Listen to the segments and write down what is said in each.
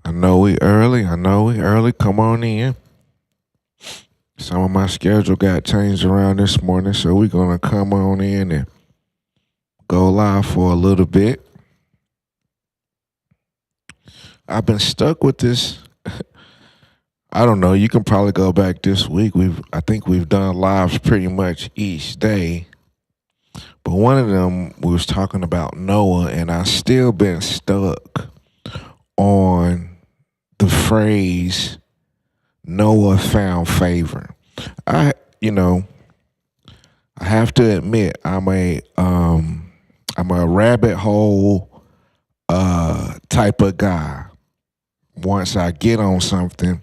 I know we early. I know we early. Come on in. Some of my schedule got changed around this morning, so we're gonna come on in and go live for a little bit. I've been stuck with this. I don't know. You can probably go back this week. I think we've done lives pretty much each day. But one of them we was talking about Noah, and I still been stuck on the phrase Noah found favor. I you know, I have to admit I'm a rabbit hole type of guy. Once I get on something,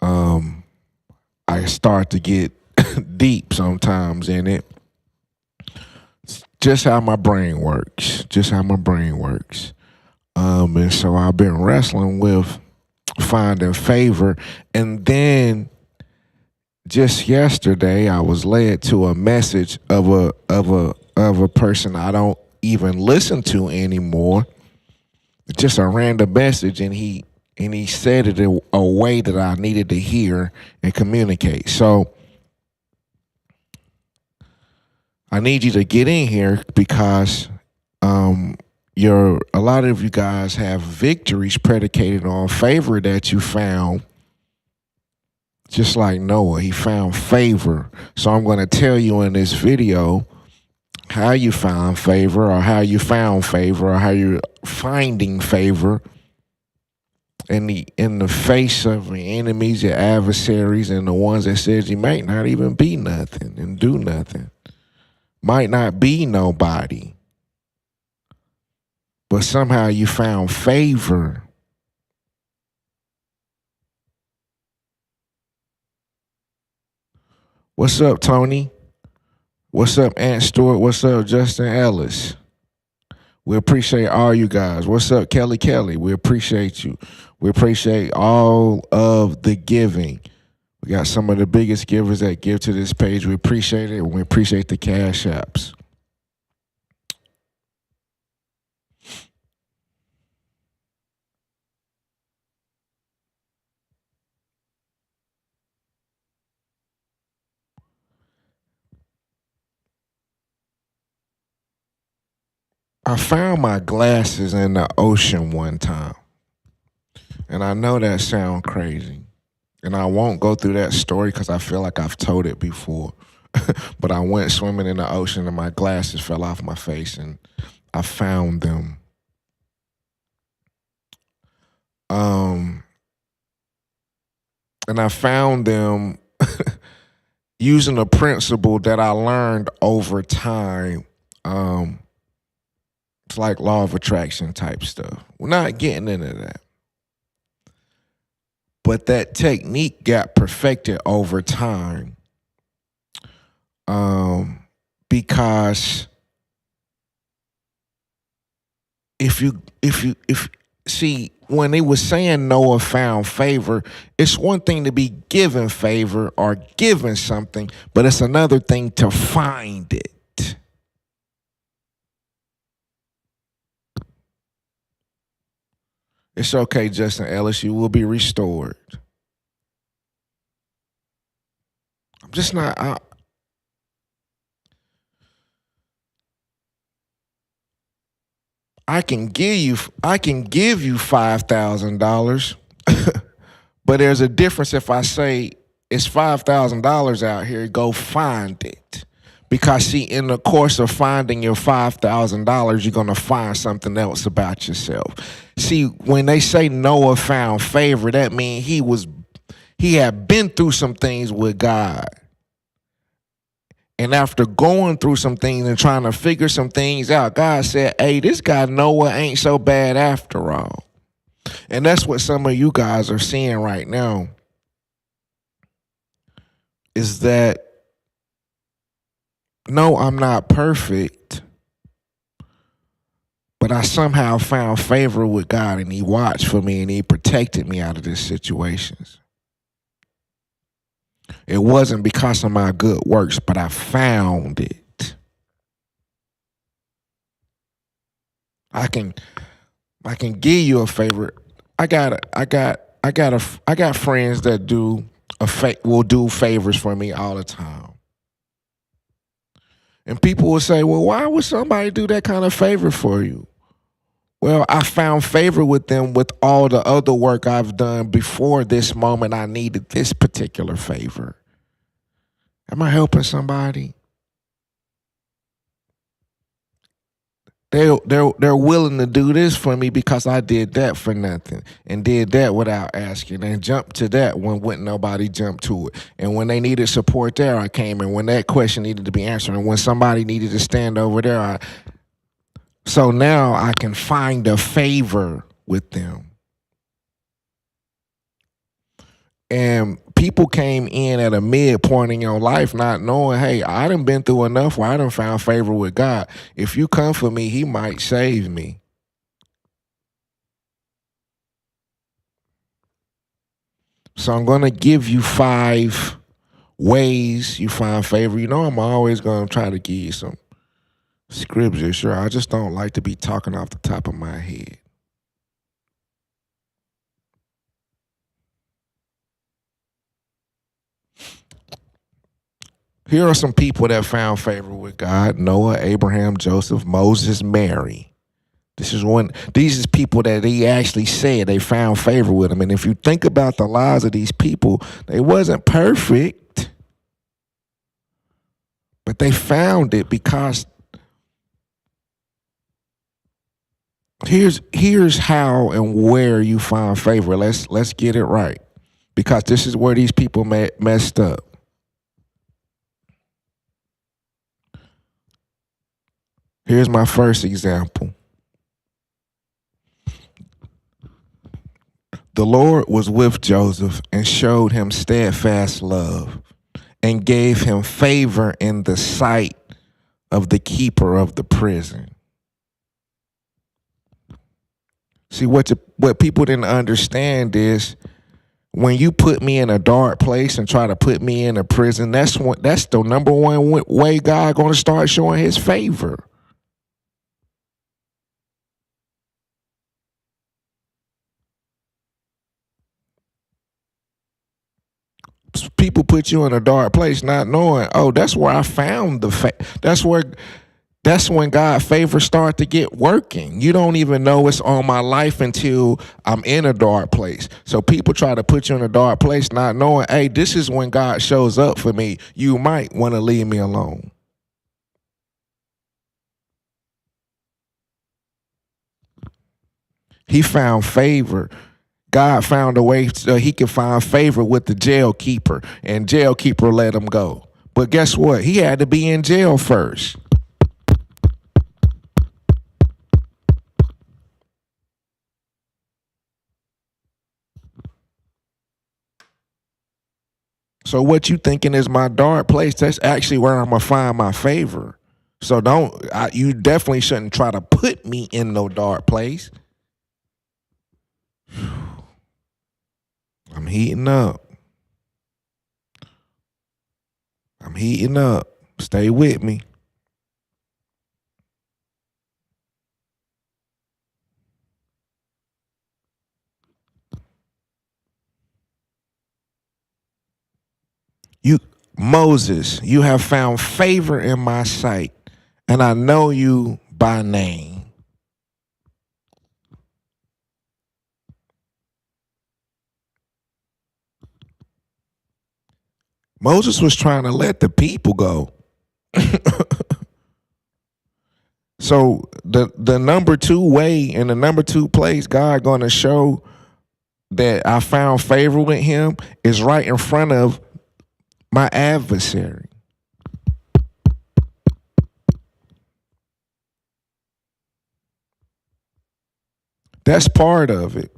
I start to get deep sometimes in it. Just how my brain works. And so I've been wrestling with finding favor. And then just yesterday I was led to a message of a person I don't even listen to anymore. Just a random message, and he said it a way that I needed to hear and communicate. So I need you to get in here because a lot of you guys have victories predicated on favor that you found. Just like Noah, he found favor. So I'm going to tell you in this video how you found favor, or how you found favor, or how you're finding favor in the face of your enemies, your adversaries, and the ones that says you might not even be nothing and do nothing. Might not be nobody. But somehow you found favor. What's up, Tony? What's up, Ant Stewart? What's up, Justin Ellis? We appreciate all you guys. What's up, Kelly? We appreciate you. We appreciate all of the giving. We got some of the biggest givers that give to this page. We appreciate it. We appreciate the cash apps. I found my glasses in the ocean one time. And I know that sounds crazy. And I won't go through that story because I feel like I've told it before. But I went swimming in the ocean and my glasses fell off my face and I found them. And I found them using a principle that I learned over time. It's like law of attraction type stuff. We're not getting into that. But that technique got perfected over time. Because if see, when they was saying Noah found favor, it's one thing to be given favor or given something, but it's another thing to find it. It's okay, Justin Ellis. You will be restored. I'm just not. I can give you $5,000, but there's a difference if I say it's $5,000 out here. Go find it. Because see, in the course of finding your $5,000, you're gonna find something else about yourself. See, when they say Noah found favor, that means he had been through some things with God. And after going through some things and trying to figure some things out, God said, hey, this guy Noah ain't so bad after all. And that's what some of you guys are seeing right now. Is that no, I'm not perfect, but I somehow found favor with God and he watched for me and he protected me out of these situations. It wasn't because of my good works, but I found it. I can give you a favor. I got friends that will do favors for me all the time. And people will say, well, why would somebody do that kind of favor for you? Well, I found favor with them with all the other work I've done before this moment I needed this particular favor. Am I helping somebody? They're willing to do this for me because I did that for nothing and did that without asking and jumped to that when wouldn't nobody jump to it. And when they needed support there, I came. And when that question needed to be answered, and when somebody needed to stand over there, so now I can find a favor with them. And people came in at a midpoint in your life not knowing, hey, I done been through enough where I done found favor with God. If you come for me, he might save me. So I'm going to give you 5 ways you find favor. You know, I'm always going to try to give you some scripture. Sure, I just don't like to be talking off the top of my head. Here are some people that found favor with God: Noah, Abraham, Joseph, Moses, Mary. These is people that he actually said they found favor with him. And if you think about the lives of these people, they wasn't perfect, but they found it because here's how and where you find favor. Let's get it right, because this is where these people messed up. Here's my first example. The Lord was with Joseph and showed him steadfast love and gave him favor in the sight of the keeper of the prison. See, what people didn't understand is when you put me in a dark place and try to put me in a prison, that's the number one way God going to start showing his favor. People put you in a dark place not knowing, oh, that's where I found that's when God's favor start to get working. You don't even know it's on my life until I'm in a dark place. So people try to put you in a dark place not knowing, hey, this is when God shows up for me. You might want to leave me alone. He found favor. God found a way so he could find favor with the jail keeper, and jail keeper let him go. But guess what? He had to be in jail first. So what you thinking is my dark place, that's actually where I'm going to find my favor. So you definitely shouldn't try to put me in no dark place. I'm heating up. Stay with me. Moses, you have found favor in my sight, and I know you by name. Moses was trying to let the people go. So the number 2 way and the number 2 place God going to show that I found favor with him is right in front of my adversary. That's part of it.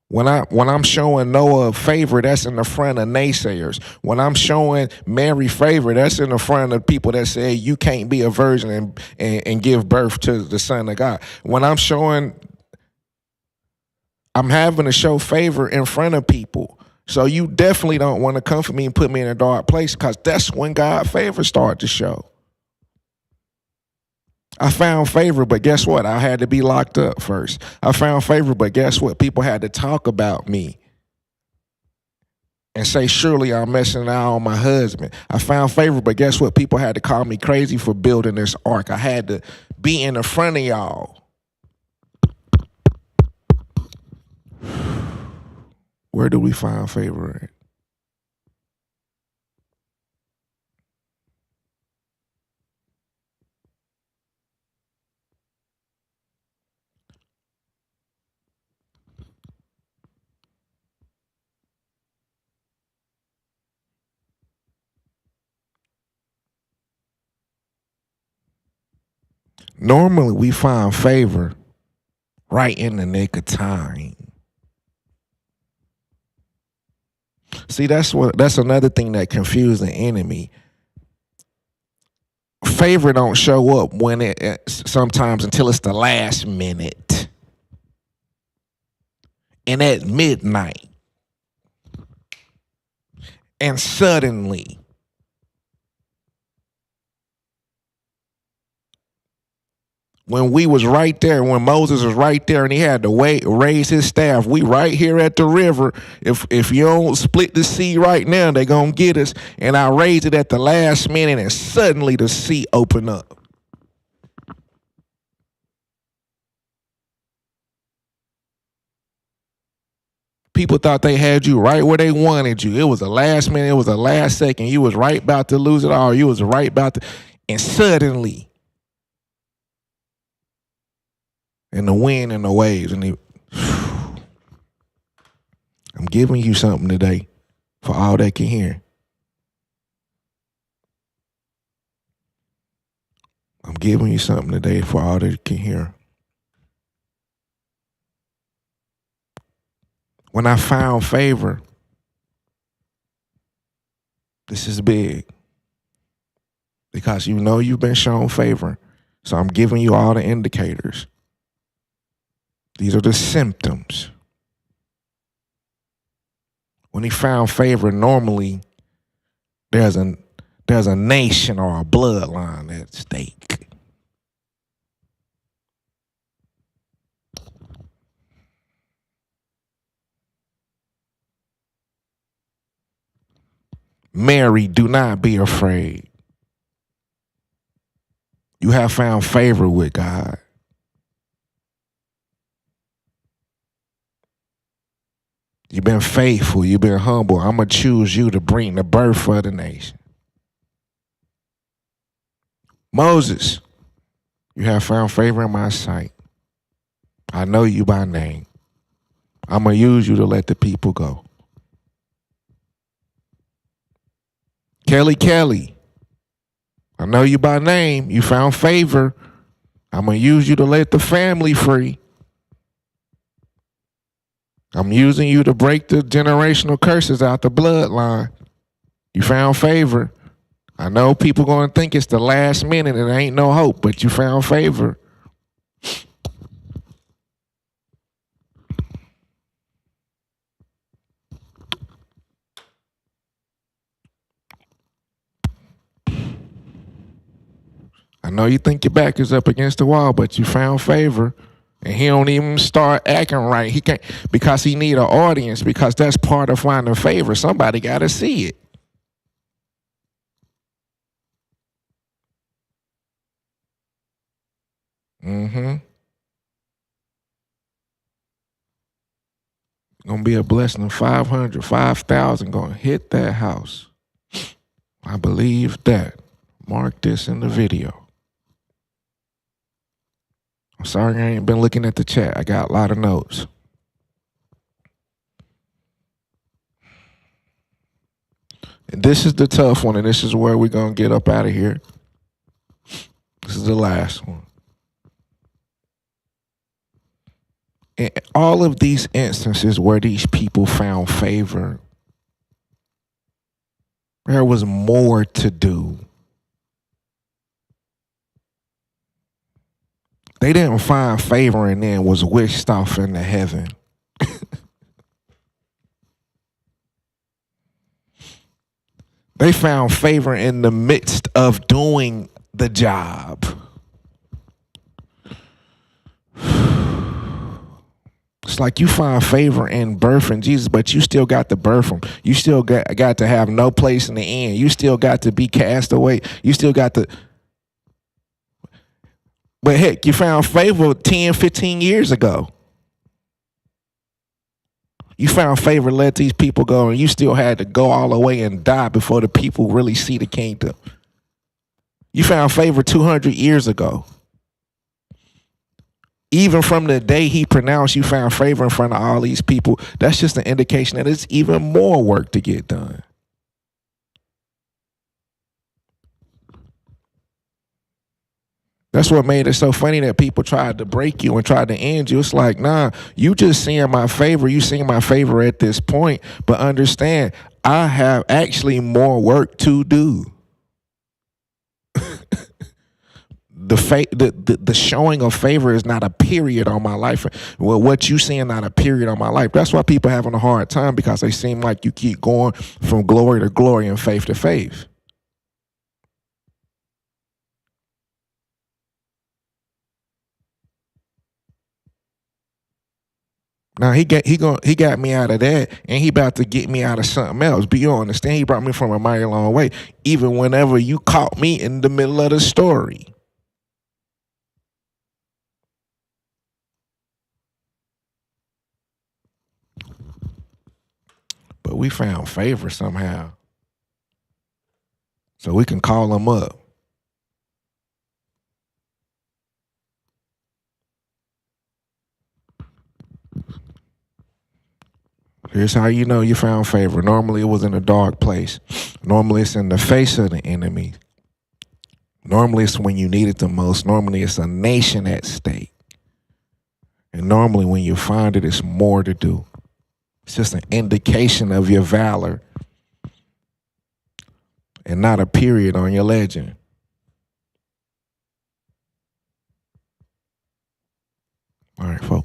When I'm showing Noah favor, that's in the front of naysayers. When I'm showing Mary favor, that's in the front of people that say you can't be a virgin and give birth to the Son of God. When I'm having to show favor in front of people. So you definitely don't want to come for me and put me in a dark place, because that's when God's favor start to show. I found favor, but guess what? I had to be locked up first. I found favor, but guess what? People had to talk about me and say, surely I'm messing out on my husband. I found favor, but guess what? People had to call me crazy for building this ark. I had to be in the front of y'all. Where do we find favor at? Normally, we find favor right in the nick of time. See, that's another thing that confuses the enemy. Favor don't show up when it sometimes until it's the last minute. And at midnight. And suddenly. When we was right there, when Moses was right there and he had to raise his staff, we right here at the river. If you don't split the sea right now, they gonna get us. And I raised it at the last minute and suddenly the sea opened up. People thought they had you right where they wanted you. It was the last minute, it was the last second. You was right about to lose it all. You was right about to, and suddenly, and the wind and the waves, and I'm giving you something today for all that can hear. I'm giving you something today for all that can hear. When I found favor, this is big. Because you know you've been shown favor. So I'm giving you all the indicators. These are the symptoms. When he found favor, normally there's a nation or a bloodline at stake. Mary, do not be afraid. You have found favor with God. You've been faithful. You've been humble. I'm going to choose you to bring the birth of the nation. Moses, you have found favor in my sight. I know you by name. I'm going to use you to let the people go. Kelly, I know you by name. You found favor. I'm going to use you to let the family free. I'm using you to break the generational curses out the bloodline. You found favor. I know people going to think it's the last minute and there ain't no hope, but you found favor. I know you think your back is up against the wall, but you found favor. And he don't even start acting right. He can't, because he need an audience, because that's part of finding favor. Somebody got to see it. Gonna be a blessing of 500, 5,000 gonna hit that house. I believe that. Mark this in the video. I'm sorry I ain't been looking at the chat. I got a lot of notes. And this is the tough one, and this is where we're going to get up out of here. This is the last one. In all of these instances where these people found favor, there was more to do. They didn't find favor and then was wished off into heaven. They found favor in the midst of doing the job. It's like you find favor in birthing Jesus, but you still got to birth him. You still got to have no place in the end. You still got to be cast away. You still got to. But heck, you found favor 10, 15 years ago. You found favor, let these people go, and you still had to go all the way and die before the people really see the kingdom. You found favor 200 years ago. Even from the day he pronounced you found favor in front of all these people, that's just an indication that it's even more work to get done. That's what made it so funny that people tried to break you and tried to end you. It's like, nah, you just seeing my favor. You seeing my favor at this point. But understand, I have actually more work to do. The showing of favor is not a period on my life. Well, what you seeing not a period on my life. That's why people having a hard time, because they seem like you keep going from glory to glory and faith to faith. Now he got me out of that, and he about to get me out of something else. But you don't understand, he brought me from a mighty long way. Even whenever you caught me in the middle of the story. But we found favor somehow, so we can call him up. Here's how you know you found favor. Normally it was in a dark place. Normally it's in the face of the enemy. Normally it's when you need it the most. Normally it's a nation at stake. And normally when you find it, it's more to do. It's just an indication of your valor and not a period on your legend. All right, folks.